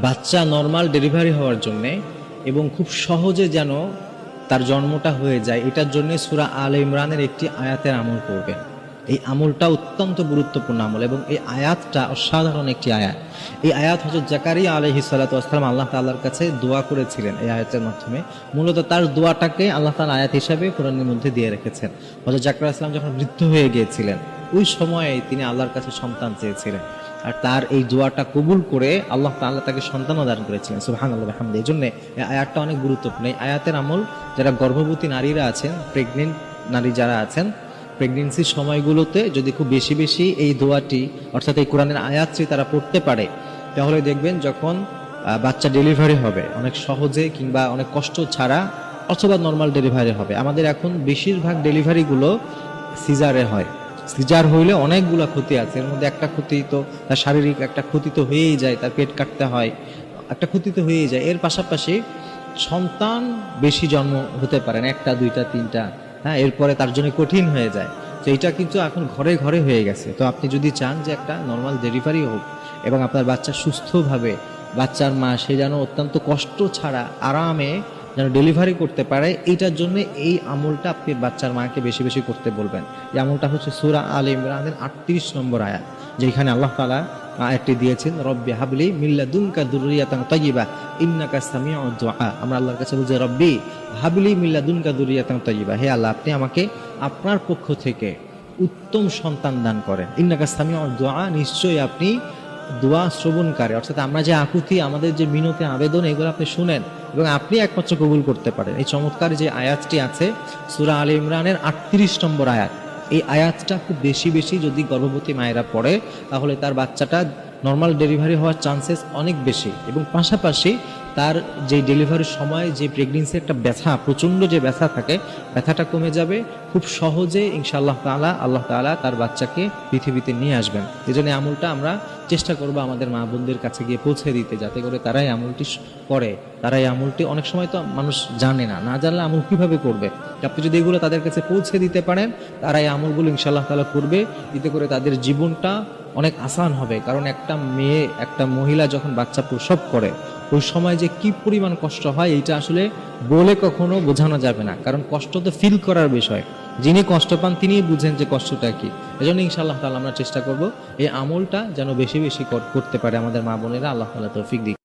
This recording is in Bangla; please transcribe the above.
বাচ্চা নর্মাল ডেলিভারি হওয়ার জন্যে এবং খুব সহজে যেন তার জন্মটা হয়ে যায়, এটার জন্য সূরা আলে ইমরানের একটি আয়াতের আমল করবেন। এই আমলটা অত্যন্ত গুরুত্বপূর্ণ আমল এবং এই আয়াতটা অসাধারণ একটি আয়াত। এই আয়াত হযরত জাকারিয়া আলাইহিস সালাতু ওয়াস সালাম আল্লাহ তাআলার কাছে দোয়া করেছিলেন। এই আয়াতের মাধ্যমে মূলত তার দোয়াটাকে আল্লাহ তাআলা আয়াত হিসাবে কোরআনের মধ্যে দিয়ে রেখেছেন। হযরত জাকারিয়া আলাইহিস সালাম যখন বৃদ্ধ হয়ে গিয়েছিলেন, ওই সময়ে তিনি আল্লাহর কাছে সন্তান চেয়েছিলেন, আর তার এই দোয়াটা কবুল করে আল্লাহ তাআলা তাকে সন্তানও দান করেছিলেন। সুবহানাল্লাহ ওয়া বিহামদিহি। এই জন্য এই আয়াতটা অনেক গুরুত্বপূর্ণ। এই আয়াতের আমল যারা গর্ভবতী নারীরা আছেন, প্রেগনেন্ট নারী যারা আছেন, প্রেগনেন্সির সময়গুলোতে যদি খুব বেশি বেশি এই দোয়াটি অর্থাৎ এই কোরআনের আয়াতটি তারা পড়তে পারে, তাহলে দেখবেন যখন বাচ্চা ডেলিভারি হবে অনেক সহজে কিংবা অনেক কষ্ট ছাড়া অথবা নর্মাল ডেলিভারি হবে। আমাদের এখন বেশিরভাগ ডেলিভারিগুলো সিজারে হয়। সিজার হইলে অনেকগুলো ক্ষতি আছে, এর মধ্যে একটা ক্ষতি তো তার শারীরিক একটা ক্ষতি তো হয়েই যায়, তার পেট কাটতে হয়, একটা ক্ষতি তো হয়েই যায়। এর পাশাপাশি সন্তান বেশি জন্ম হতে পারে না, একটা দুইটা তিনটা, হ্যাঁ, এরপরে তার জন্য কঠিন হয়ে যায়। তো এটা কিন্তু এখন ঘরে ঘরে হয়ে গেছে। তো আপনি যদি চান যে একটা নর্মাল ডেলিভারি হোক এবং আপনার বাচ্চা সুস্থভাবে, বাচ্চার মা সে যেন অত্যন্ত কষ্ট ছাড়া আরামে যেন ডেলিভারি করতে পারে, এইটার জন্য এই আমলটা আপনি বাচ্চার মাকে বেশি বেশি করতে বলবেন। এই আমলটা হচ্ছে সূরা আলে ইমরানের 38 নম্বর আয়াত, যেখানে আল্লাহ তাআলা আয়াতটি দিয়েছেন, রব্বি হাবলি মিন লাদুনকা যুররিয়াতান তাইয়্যিবা ইন্নাকা সামিউদ দুআ। আমরা আল্লাহর কাছে বলছি, রব্বি হাবলি মিন লাদুনকা যুররিয়াতান তাইয়্যিবা, হে আল্লাহ আপনি আমাকে আপনার পক্ষ থেকে উত্তম সন্তান দান করেন। ইন্নাকা সামিউদ দুআ, নিশ্চয়ই আপনি দোয়া শ্রবণকারী, অর্থাৎ আমরা যে আকুতি, আমাদের যে মিনতি আবেদন, এগুলো আপনি শুনেন এবং আপনি একমাত্র কবুল করতে পারেন। এই চমৎকার যে আয়াতটি আছে সূরা আলে ইমরানের 38 নম্বর আয়াত, এই আয়াতটা খুব বেশি বেশি যদি গর্ভবতী মায়েরা পড়ে, তাহলে তার বাচ্চাটা নর্মাল ডেলিভারি হওয়ার চান্সেস অনেক বেশি এবং পাশাপাশি তার যে ডেলিভারির সময় যে প্রেগনেন্সি একটা ব্যথা, প্রচণ্ড যে ব্যথা থাকে, ব্যথাটা কমে যাবে। খুব সহজে ইনশাআল্লাহ তাআলা আল্লাহ তাআলা তার বাচ্চাকে পৃথিবীতে নিয়ে আসবেন। এই জন্য আমলটা আমরা চেষ্টা করবো আমাদের মা বোনদের কাছে গিয়ে পৌঁছে দিতে, যাতে করে তারাই আমলটি করে। তারাই আমলটি, অনেক সময় তো মানুষ জানে না, না জানলে আমল কিভাবে করবে। আপনি যদি এগুলো তাদের কাছে পৌঁছে দিতে পারেন, তারাই আমলগুলো ইনশাআল্লাহ তাআলা করবে। এতে করে তাদের জীবনটা অনেক আসান হবে। কারণ একটা মেয়ে, একটা মহিলা যখন বাচ্চা প্রসব করে, ওই সময় যে কি পরিমাণ কষ্ট হয়, এইটা আসলে বলে কখনো বোঝানো যাবে না। কারণ কষ্ট তো ফিল করার বিষয়, যিনি কষ্ট পান তিনিই বুঝেন যে কষ্টটা কি। এজন্য ইনশাআল্লাহ তাআলা আমরা চেষ্টা করব এই আমলটা যেন বেশি বেশি করতে পারে আমাদের মা বোনেরা। আল্লাহ তাআলা তৌফিক দিক।